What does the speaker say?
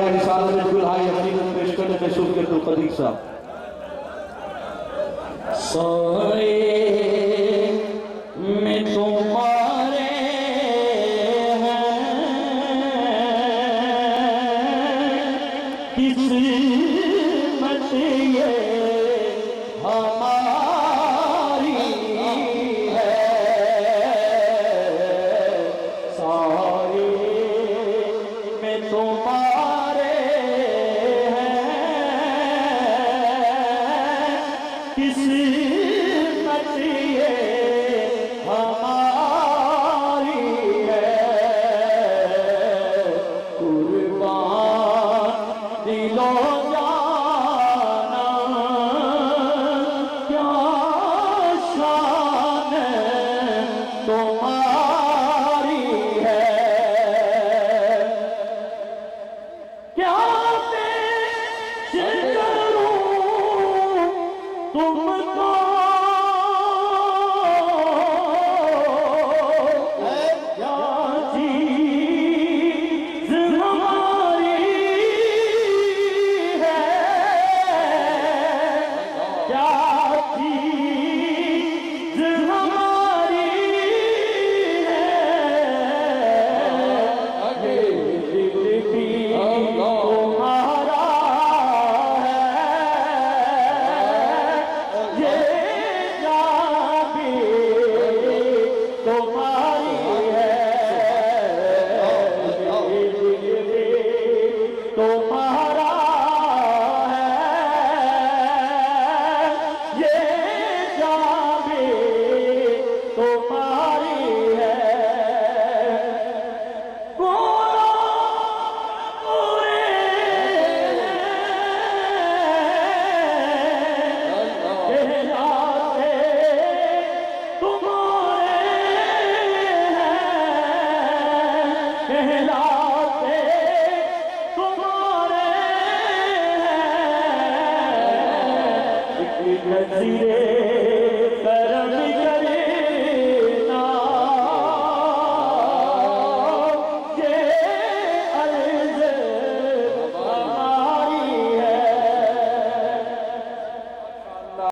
सरकार रिसालत दुल्हाई हकीकत पेश करने में शुक्रिया कदीर साहब। सोए में तुम्हारे किस्मत ये हमारी है, साए में तुम्हारे किस्मत ये हमारी है, कुर्बान दिलो जाना क्या शान तुम्हारी है, क्या पेश करूं तुमको क्या चीज़ हमारी है, क्या चीज़ हमारी है, ये दिल भी तुम्हारा है, ये जान भी तुम्हारी है, ये दिल भी तुम्हारा है, ये जान भी तुम्हारी है, कहलाते तुम्हारे हैं, एक नज़ीरे